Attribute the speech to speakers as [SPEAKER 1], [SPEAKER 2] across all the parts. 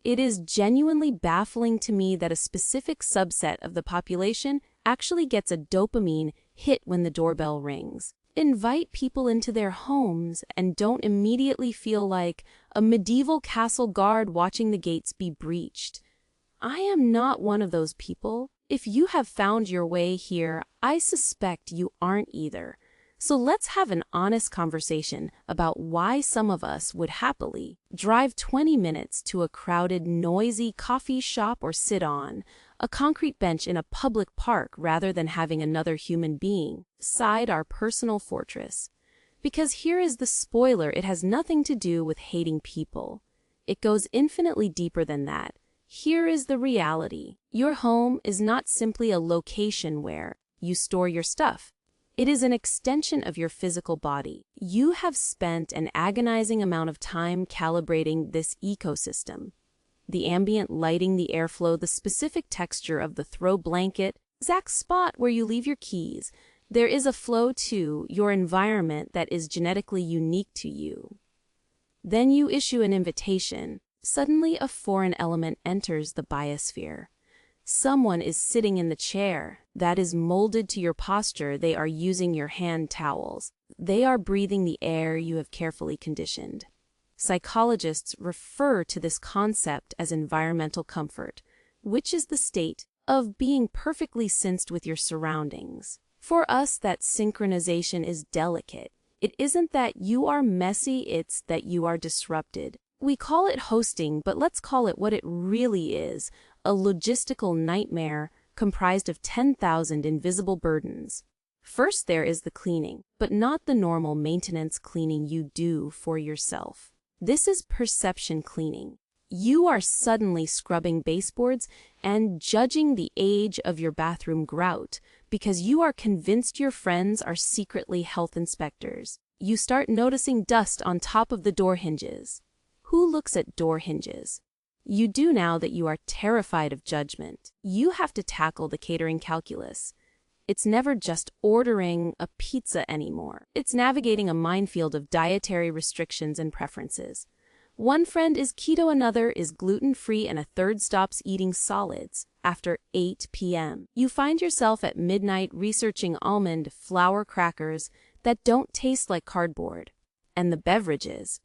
[SPEAKER 1] It is genuinely baffling to me that a specific subset of the population actually gets a dopamine hit when the doorbell rings. Invite people into their homes and don't immediately feel like a medieval castle guard watching the gates be breached. I am not one of those people. If you have found your way here, I suspect you aren't either. So let's have an honest conversation about why some of us would happily drive 20 minutes to a crowded, noisy coffee shop or sit on a concrete bench in a public park rather than having another human being side our personal fortress. Because here is the spoiler, it has nothing to do with hating people. It goes infinitely deeper than that. Here is the reality. Your home is not simply a location where you store your stuff. It is an extension of your physical body. You have spent an agonizing amount of time calibrating this ecosystem. The ambient lighting, the airflow, the specific texture of the throw blanket, exact spot where you leave your keys. There is a flow to your environment that is genetically unique to you. Then you issue an invitation. Suddenly a foreign element enters the biosphere. Someone is sitting in the chair that is molded to your posture. They are using your hand towels. They are breathing the air you have carefully conditioned. Psychologists refer to this concept as environmental comfort, which is the state of being perfectly synced with your surroundings. For us, that synchronization is delicate. It isn't that you are messy, it's that you are disrupted. We call it hosting, but let's call it what it really is, a logistical nightmare comprised of 10,000 invisible burdens. First, there is the cleaning, but not the normal maintenance cleaning you do for yourself. This is perception cleaning. You are suddenly scrubbing baseboards and judging the age of your bathroom grout because you are convinced your friends are secretly health inspectors. You start noticing dust on top of the door hinges. Who looks at door hinges? You do now that you are terrified of judgment. You have to tackle the catering calculus. It's never just ordering a pizza anymore. It's navigating a minefield of dietary restrictions and preferences. One friend is keto, another is gluten-free, and a third stops eating solids after 8 p.m. You find yourself at midnight researching almond flour crackers that don't taste like cardboard. And the beverages.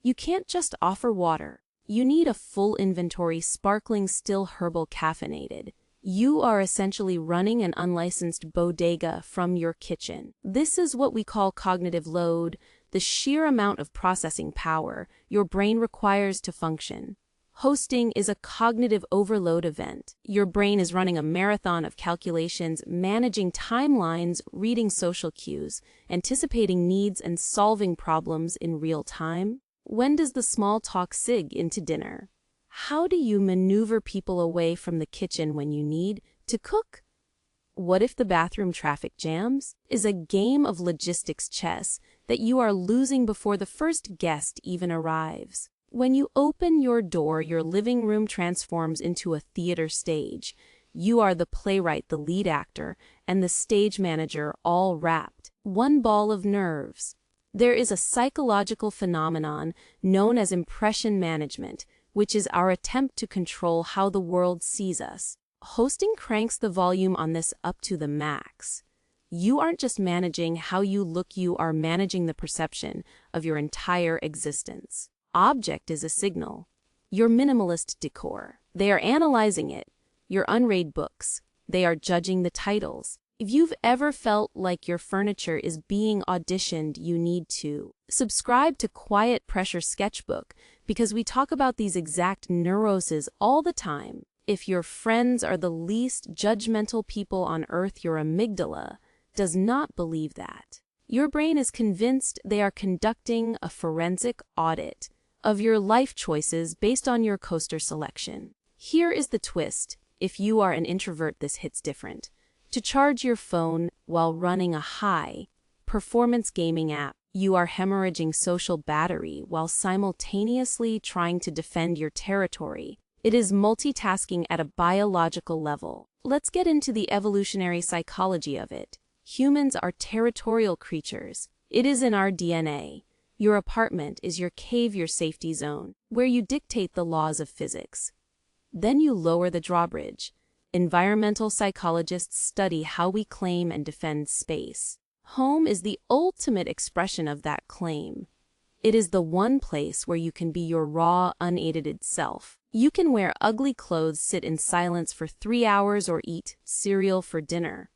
[SPEAKER 1] You can't just offer water. You need a full inventory, sparkling, still, herbal, caffeinated. You are essentially running an unlicensed bodega from your kitchen. This is what we call cognitive load, the sheer amount of processing power your brain requires to function. Hosting is a cognitive overload event. Your brain is running a marathon of calculations, managing timelines, reading social cues, anticipating needs, and solving problems in real time. When does the small talk sig into dinner? How do you maneuver people away from the kitchen when you need to cook? What if the bathroom traffic jams? Is a game of logistics chess that you are losing before the first guest even arrives. When you open your door, your living room transforms into a theater stage. You are the playwright, the lead actor, and the stage manager, all wrapped. One ball of nerves. There is a psychological phenomenon known as impression management, which is our attempt to control how the world sees us. Hosting cranks the volume on this up to the max. You aren't just managing how you look, you are managing the perception of your entire existence. Object is a signal. Your minimalist decor. They are analyzing it. Your unread books. They are judging the titles. If you've ever felt like your furniture is being auditioned, you need to subscribe to Quiet Pressure Sketchbook, because we talk about these exact neuroses all the time. If your friends are the least judgmental people on earth, your amygdala does not believe that. Your brain is convinced they are conducting a forensic audit of your life choices based on your coaster selection. Here is the twist. If you are an introvert, this hits different. To charge your phone while running a high-performance gaming app, you are hemorrhaging social battery while simultaneously trying to defend your territory. It is multitasking at a biological level. Let's get into the evolutionary psychology of it. Humans are territorial creatures. It is in our DNA. Your apartment is your cave, your safety zone, where you dictate the laws of physics. Then you lower the drawbridge. Environmental psychologists study how we claim and defend space. Home is the ultimate expression of that claim. It is the one place where you can be your raw, unedited self. You can wear ugly clothes, sit in silence for 3 hours, or eat cereal for dinner.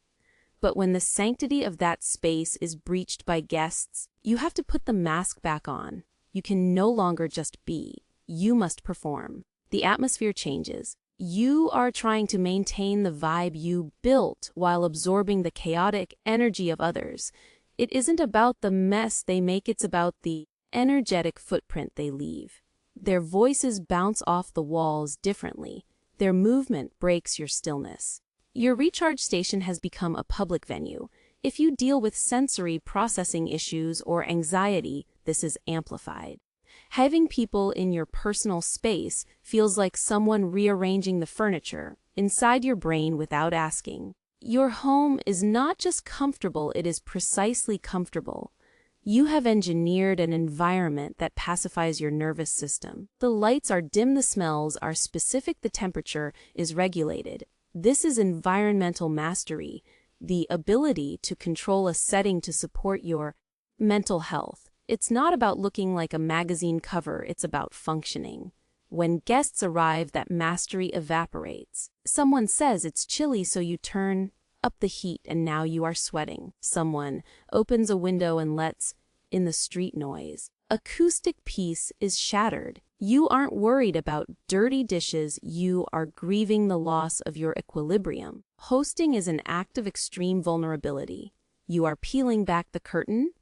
[SPEAKER 1] But when the sanctity of that space is breached by guests, you have to put the mask back on. You can no longer just be. You must perform. The atmosphere changes. You are trying to maintain the vibe you built while absorbing the chaotic energy of others. It isn't about the mess they make, it's about the energetic footprint they leave. Their voices bounce off the walls differently. Their movement breaks your stillness. Your recharge station has become a public venue. If you deal with sensory processing issues or anxiety, this is amplified. Having people in your personal space feels like someone rearranging the furniture inside your brain without asking. Your home is not just comfortable, it is precisely comfortable. You have engineered an environment that pacifies your nervous system. The lights are dim, the smells are specific, the temperature is regulated. This is environmental mastery, the ability to control a setting to support your mental health. It's not about looking like a magazine cover, it's about functioning. When guests arrive, that mastery evaporates. Someone says it's chilly, so you turn up the heat and now you are sweating. Someone opens a window and lets in the street noise. Acoustic peace is shattered. You aren't worried about dirty dishes, you are grieving the loss of your equilibrium. Hosting is an act of extreme vulnerability. You are peeling back the curtain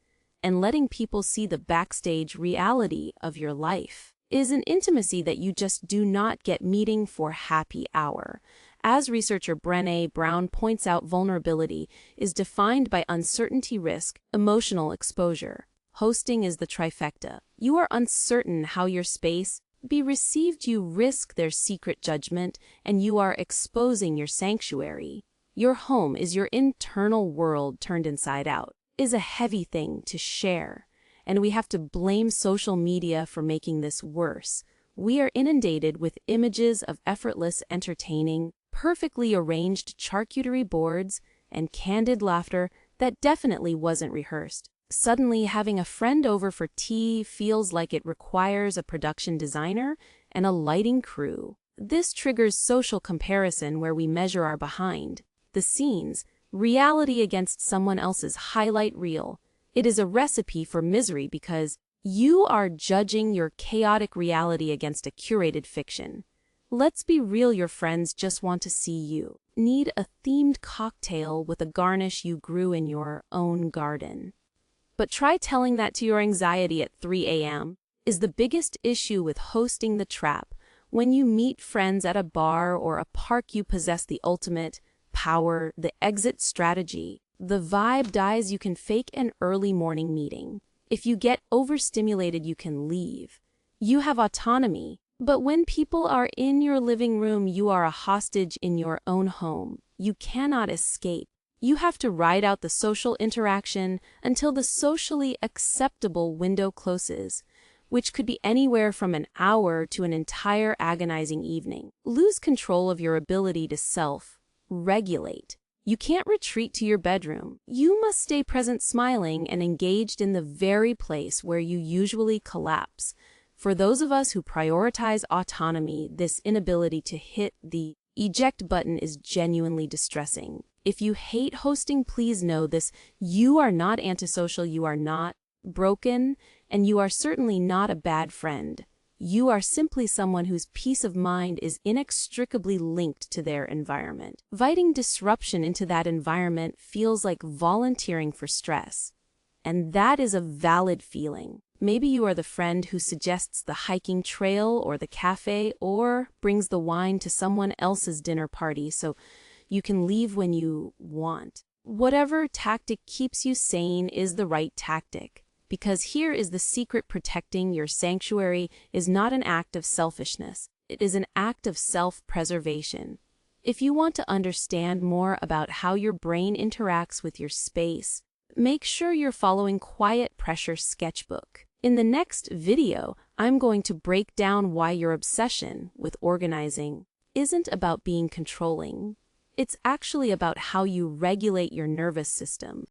[SPEAKER 1] and letting people see the backstage reality of your life. It is an intimacy that you just do not get meeting for happy hour. As researcher Brené Brown points out, vulnerability is defined by uncertainty, risk, emotional exposure. Hosting is the trifecta. You are uncertain how your space be received, you risk their secret judgment, and you are exposing your sanctuary. Your home is your internal world turned inside out. It is a heavy thing to share, and we have to blame social media for making this worse. We are inundated with images of effortless entertaining, perfectly arranged charcuterie boards, and candid laughter that definitely wasn't rehearsed. Suddenly, having a friend over for tea feels like it requires a production designer and a lighting crew. This triggers social comparison where we measure our behind the scenes reality against someone else's highlight reel. It is a recipe for misery because you are judging your chaotic reality against a curated fiction. Let's be real, your friends just want to see you. Need a themed cocktail with a garnish you grew in your own garden. But try telling that to your anxiety at 3 a.m. Is the biggest issue with hosting the trap. When you meet friends at a bar or a park, you possess the ultimate power, the exit strategy. The vibe dies, you can fake an early morning meeting. If you get overstimulated, you can leave. You have autonomy. But when people are in your living room, you are a hostage in your own home. You cannot escape. You have to ride out the social interaction until the socially acceptable window closes, which could be anywhere from an hour to an entire agonizing evening. Lose control of your ability to self-regulate. You can't retreat to your bedroom. You must stay present, smiling, and engaged in the very place where you usually collapse. For those of us who prioritize autonomy, this inability to hit the eject button is genuinely distressing. If you hate hosting, please know this. You are not antisocial, you are not broken, and you are certainly not a bad friend. You are simply someone whose peace of mind is inextricably linked to their environment. Inviting disruption into that environment feels like volunteering for stress. And that is a valid feeling. Maybe you are the friend who suggests the hiking trail or the cafe or brings the wine to someone else's dinner party so you can leave when you want. Whatever tactic keeps you sane is the right tactic. Because here is the secret: protecting your sanctuary is not an act of selfishness. It is an act of self-preservation. If you want to understand more about how your brain interacts with your space, make sure you're following Quiet Pressure Sketchbook. In the next video, I'm going to break down why your obsession with organizing isn't about being controlling. It's actually about how you regulate your nervous system